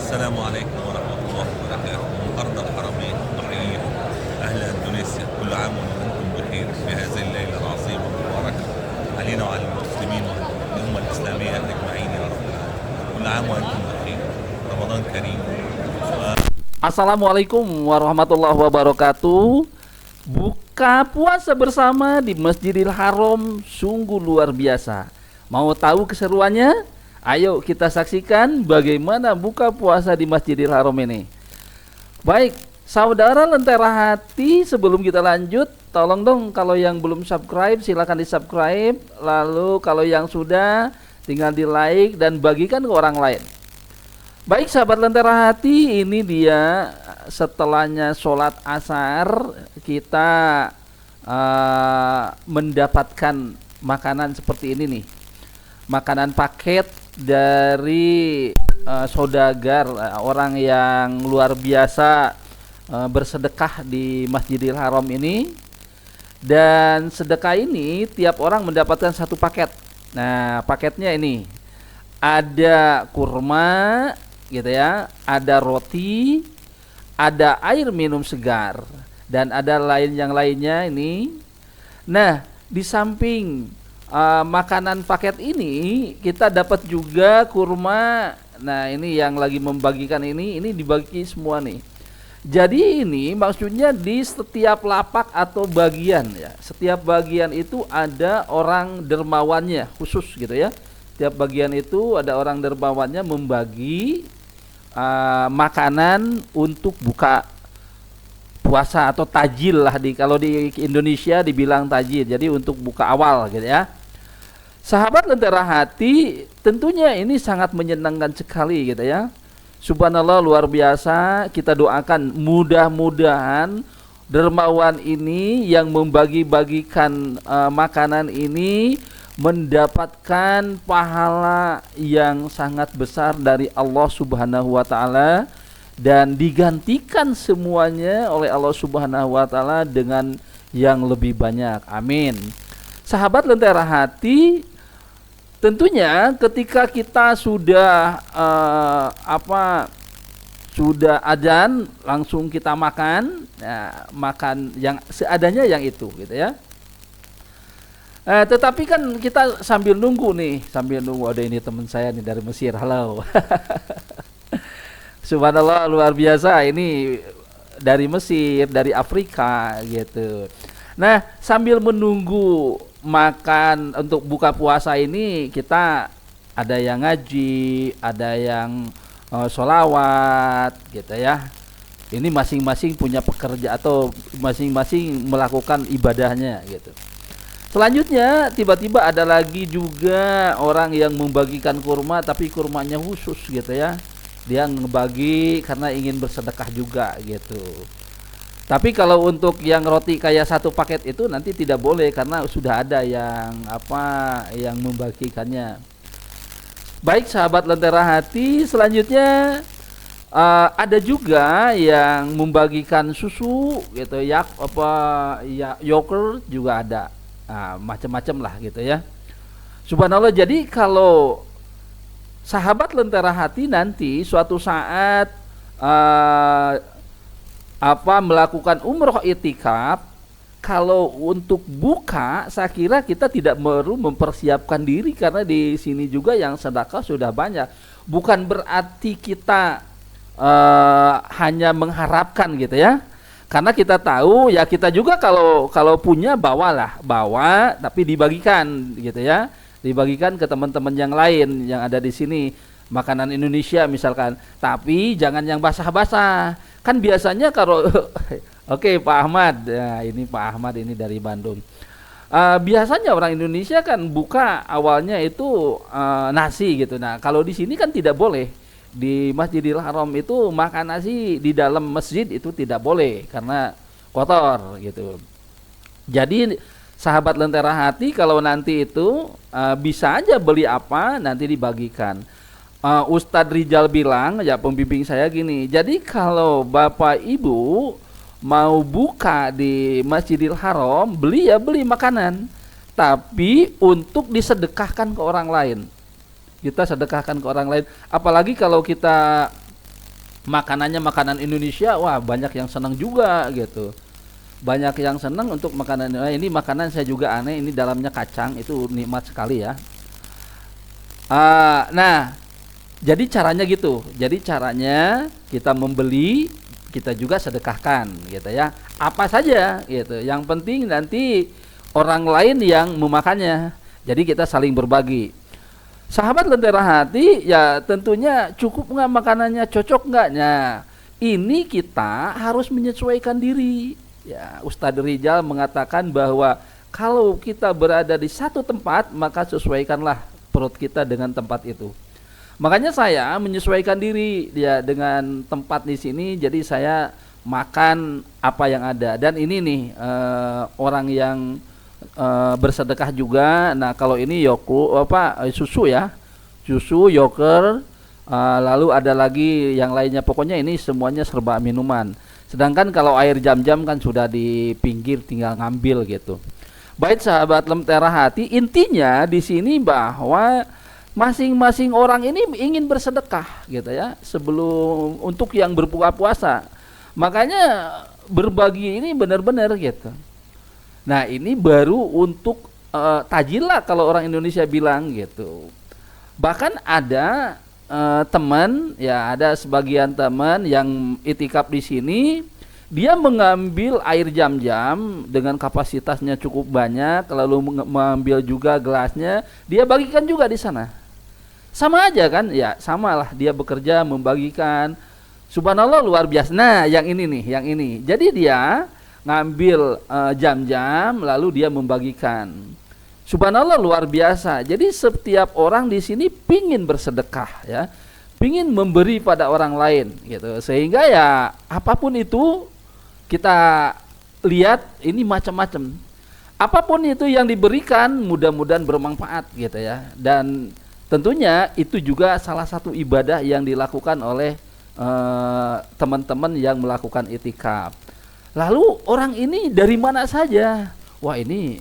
السلام عليكم ورحمة الله وبركاته. من أرض الحرمين أحييكم أهل إندونيسيا، كل عام وأنتم بخير في هذه الليلة العظيمة المباركة علينا وعلى المسلمين والأمة الإسلامية أجمعين يا رب العالمين. كل عام وأنتم بخير، رمضان كريم. Assalamualaikum warahmatullahi wabarakatuh. Buka puasa bersama di Masjidil Haram sungguh luar biasa. Mau tahu keseruannya? Ayo kita saksikan bagaimana buka puasa di Masjidil Haram ini. Baik, saudara Lentera Hati, sebelum kita lanjut, tolong dong kalau yang belum subscribe silakan di-subscribe. Lalu kalau yang sudah tinggal di-like dan bagikan ke orang lain. Baik sahabat Lentera Hati, ini dia setelahnya sholat asar kita mendapatkan makanan seperti ini nih. Makanan paket dari saudagar, orang yang luar biasa bersedekah di Masjidil Haram ini. Dan sedekah ini tiap orang mendapatkan satu paket. Nah, paketnya ini ada kurma gitu ya, ada roti, ada air minum segar, dan ada yang lainnya ini. Nah, di samping makanan paket ini kita dapat juga kurma. Nah, ini yang lagi membagikan ini dibagi semua nih. Jadi ini maksudnya di setiap lapak atau bagian ya. Setiap bagian itu ada orang dermawannya khusus gitu ya. Setiap bagian itu ada orang dermawannya membagi makanan untuk buka puasa atau tajil lah, kalau di Indonesia dibilang tajil. Jadi untuk buka awal gitu ya. Sahabat Lentera Hati, tentunya ini sangat menyenangkan sekali gitu ya. Subhanallah, luar biasa. Kita doakan mudah-mudahan dermawan ini yang membagi-bagikan makanan ini mendapatkan pahala yang sangat besar dari Allah Subhanahu wa taala dan digantikan semuanya oleh Allah Subhanahu wa taala dengan yang lebih banyak. Amin. Sahabat Lentera Hati, tentunya ketika kita sudah sudah adzan langsung kita makan, ya, makan yang seadanya yang itu gitu ya. Tetapi kan kita sambil nunggu ada ini teman saya nih dari Mesir. Halo. Subhanallah, luar biasa, ini dari Mesir, dari Afrika gitu. Nah, sambil menunggu makan untuk buka puasa ini, kita ada yang ngaji, ada yang sholawat gitu ya. Ini masing-masing punya pekerja atau masing-masing melakukan ibadahnya gitu. Selanjutnya tiba-tiba ada lagi juga orang yang membagikan kurma, tapi kurmanya khusus gitu ya. Dia ngebagi karena ingin bersedekah juga gitu. Tapi kalau untuk yang roti kayak satu paket itu nanti tidak boleh karena sudah ada yang membagikannya. Baik sahabat Lentera Hati, selanjutnya ada juga yang membagikan susu gitu ya, yogurt juga ada. Nah, macam-macam lah gitu ya. Subhanallah, jadi kalau sahabat Lentera Hati nanti suatu saat melakukan umroh itikaf, kalau untuk buka saya kira kita tidak perlu mempersiapkan diri karena di sini juga yang sedekah sudah banyak. Bukan berarti kita hanya mengharapkan gitu ya. Karena kita tahu ya, kita juga kalau punya bawa, tapi dibagikan gitu ya, dibagikan ke teman-teman yang lain yang ada di sini, makanan Indonesia misalkan. Tapi jangan yang basah-basah. Kan biasanya kalau oke, Pak Ahmad, ya, ini Pak Ahmad ini dari Bandung. Biasanya orang Indonesia kan buka awalnya itu nasi gitu. Nah, kalau di sini kan tidak boleh. Di Masjidil Haram itu makan nasi di dalam masjid itu tidak boleh karena kotor gitu. Jadi sahabat Lentera Hati kalau nanti itu bisa aja beli apa nanti dibagikan. Ustadz Rijal bilang, ya pembimbing saya gini, jadi kalau Bapak Ibu mau buka di Masjidil Haram, beli makanan, tapi untuk disedekahkan ke orang lain. Kita sedekahkan ke orang lain. Apalagi kalau kita makanannya makanan Indonesia, wah banyak yang senang juga gitu. Banyak yang senang untuk makanan ini makanan saya juga aneh, ini dalamnya kacang, itu nikmat sekali ya. Nah, jadi caranya gitu. Jadi caranya kita membeli, kita juga sedekahkan gitu ya. Apa saja gitu. Yang penting nanti orang lain yang memakannya. Jadi kita saling berbagi. Sahabat Lentera Hati, ya tentunya cukup nggak makanannya, cocok nggaknya. Ini kita harus menyesuaikan diri. Ya, Ustadz Rijal mengatakan bahwa kalau kita berada di satu tempat, maka sesuaikanlah perut kita dengan tempat itu. Makanya saya menyesuaikan diri ya dengan tempat di sini. Jadi saya makan apa yang ada. Dan ini nih orang yang bersedekah juga. Nah kalau ini susu ya, susu, yogurt, lalu ada lagi yang lainnya. Pokoknya ini semuanya serba minuman. Sedangkan kalau air jam-jam kan sudah di pinggir, tinggal ngambil gitu. Baik sahabat Lentera Hati, intinya di sini bahwa masing-masing orang ini ingin bersedekah gitu ya sebelum untuk yang berbuka puasa. Makanya berbagi ini benar-benar gitu. Nah ini baru untuk tajil lah kalau orang Indonesia bilang gitu. Bahkan ada teman ya, ada sebagian teman yang itikaf di sini, dia mengambil air jam-jam dengan kapasitasnya cukup banyak, lalu mengambil juga gelasnya, dia bagikan juga di sana. Sama aja kan? Ya, samalah dia bekerja membagikan. Subhanallah luar biasa. Nah, yang ini nih, yang ini. Jadi dia ngambil jam-jam lalu dia membagikan. Subhanallah luar biasa. Jadi setiap orang di sini pingin bersedekah ya, pingin memberi pada orang lain gitu. Sehingga ya apapun itu kita lihat ini macam-macam. Apapun itu yang diberikan mudah-mudahan bermanfaat gitu ya. Dan tentunya itu juga salah satu ibadah yang dilakukan oleh teman-teman yang melakukan itikaf. Lalu orang ini dari mana saja? Wah ini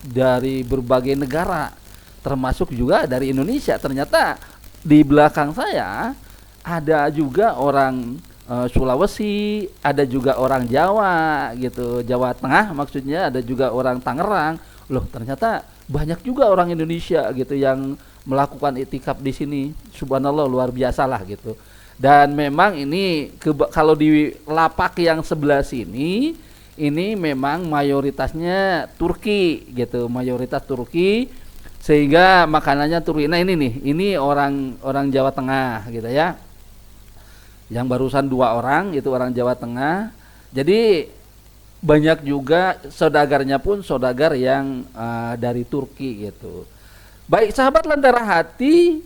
dari berbagai negara, termasuk juga dari Indonesia. Ternyata di belakang saya ada juga orang Sulawesi, ada juga orang Jawa gitu, Jawa Tengah maksudnya, ada juga orang Tangerang. Loh ternyata banyak juga orang Indonesia gitu yang melakukan itikaf di sini. Subhanallah luar biasa lah gitu. Dan memang ini kalau di lapak yang sebelah sini ini memang mayoritasnya Turki gitu, mayoritas Turki, sehingga makanannya Turki. Nah ini nih, ini orang Jawa Tengah gitu ya. Yang barusan 2 orang itu orang Jawa Tengah. Jadi banyak juga saudagarnya pun saudagar yang dari Turki gitu. Baik sahabat Lentera Hati,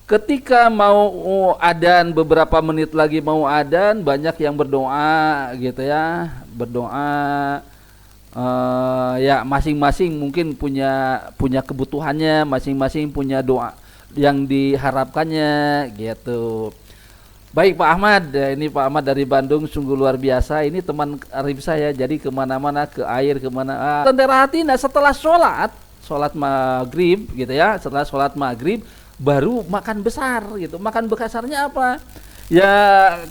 ketika mau adzan, beberapa menit lagi mau adzan, banyak yang berdoa gitu ya, berdoa ya masing-masing mungkin punya kebutuhannya, masing-masing punya doa yang diharapkannya gitu. Baik Pak Ahmad, ini Pak Ahmad dari Bandung, sungguh luar biasa. Ini teman karib saya, jadi kemana-mana, ke air, kemana. Lentera Hati, nah setelah sholat maghrib gitu ya, setelah sholat maghrib baru makan besar gitu. Makan besarnya apa? Ya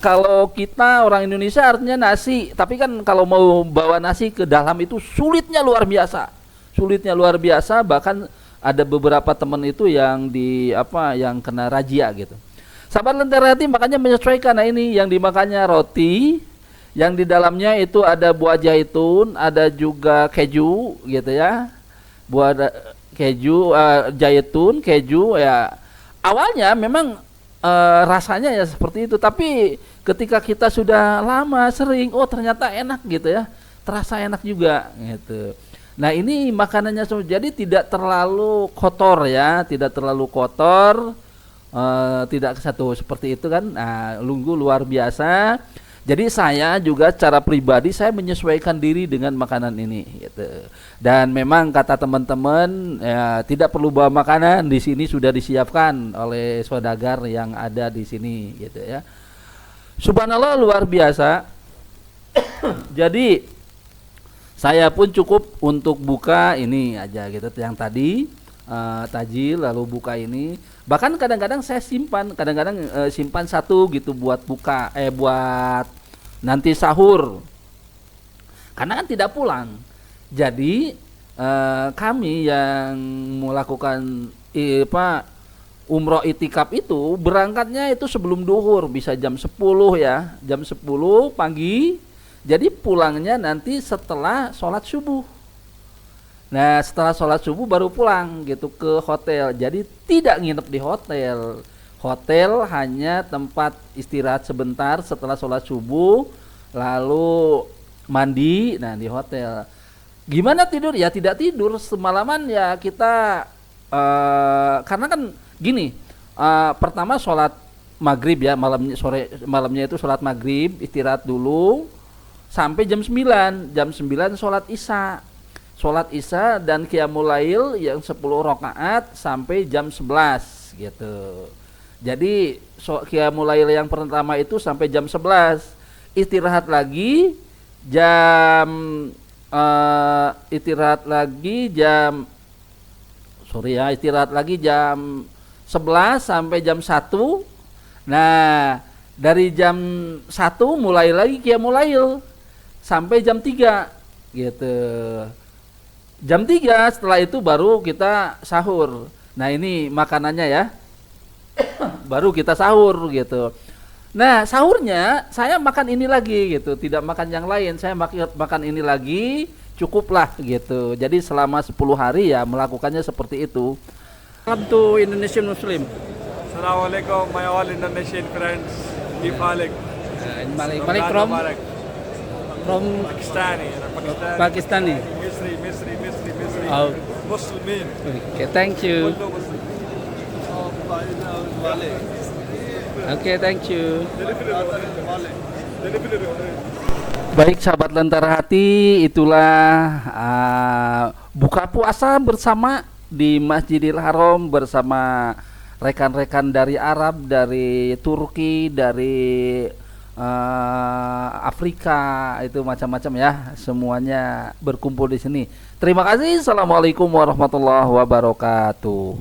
kalau kita orang Indonesia artinya nasi, tapi kan kalau mau bawa nasi ke dalam itu sulitnya luar biasa. Sulitnya luar biasa, bahkan ada beberapa teman itu yang yang kena razia gitu. Sahabat Lentera Hati makanya menyesuaikan. Nah ini yang dimakannya roti, yang di dalamnya itu ada buah zaitun, ada juga keju gitu ya. Buah keju, zaitun, keju ya. Awalnya memang rasanya ya seperti itu, tapi ketika kita sudah lama sering, oh ternyata enak gitu ya, terasa enak juga gitu. Nah ini makanannya jadi tidak terlalu kotor ya, tidak terlalu kotor, tidak satu seperti itu kan. Nah luar biasa. Jadi saya juga secara pribadi saya menyesuaikan diri dengan makanan ini gitu. Dan memang kata teman-teman ya, tidak perlu bawa makanan, di sini sudah disiapkan oleh saudagar yang ada di sini gitu ya. Subhanallah luar biasa. Jadi saya pun cukup untuk buka ini aja gitu, yang tadi tajil lalu buka ini. Bahkan kadang-kadang saya simpan, simpan satu gitu buat buat nanti sahur. Karena kan tidak pulang. Jadi kami yang melakukan umroh itikaf itu berangkatnya itu sebelum duhur, bisa jam 10 ya, jam 10 pagi. Jadi pulangnya nanti setelah sholat subuh. Nah setelah sholat subuh baru pulang gitu ke hotel. Jadi tidak nginep di hotel. Hotel hanya tempat istirahat sebentar setelah sholat subuh, lalu mandi, nah di hotel. Gimana tidur? Ya tidak tidur semalaman ya kita karena kan gini, pertama sholat maghrib ya, malamnya itu sholat maghrib, istirahat dulu sampai jam 9. Jam 9 sholat isya. Sholat isya dan qiyamul lail yang 10 rakaat sampai jam 11 gitu. Jadi qiyamul lail yang pertama itu sampai jam 11. Istirahat lagi jam istirahat lagi jam 11 sampai jam 1. Nah, dari jam 1 mulai lagi qiyamul lail sampai jam 3 gitu. Jam 3 setelah itu baru kita sahur. Nah, ini makanannya ya. Baru kita sahur gitu. Nah, sahurnya saya makan ini lagi gitu, tidak makan yang lain. Saya makan ini lagi, cukuplah gitu. Jadi selama 10 hari ya melakukannya seperti itu. Welcome to Indonesian Muslim. Assalamualaikum my all Indonesian friends. Kifalik. Malik from Pakistani. Pakistani. Misri. Oh. Muslimin. Okay, thank you. Kullu Muslim. Okay, thank you. Baik sahabat Lentera Hati, itulah buka puasa bersama di Masjidil Haram bersama rekan-rekan dari Arab, dari Turki, dari Afrika, itu macam-macam ya, semuanya berkumpul di sini. Terima kasih. Assalamualaikum warahmatullahi wabarakatuh.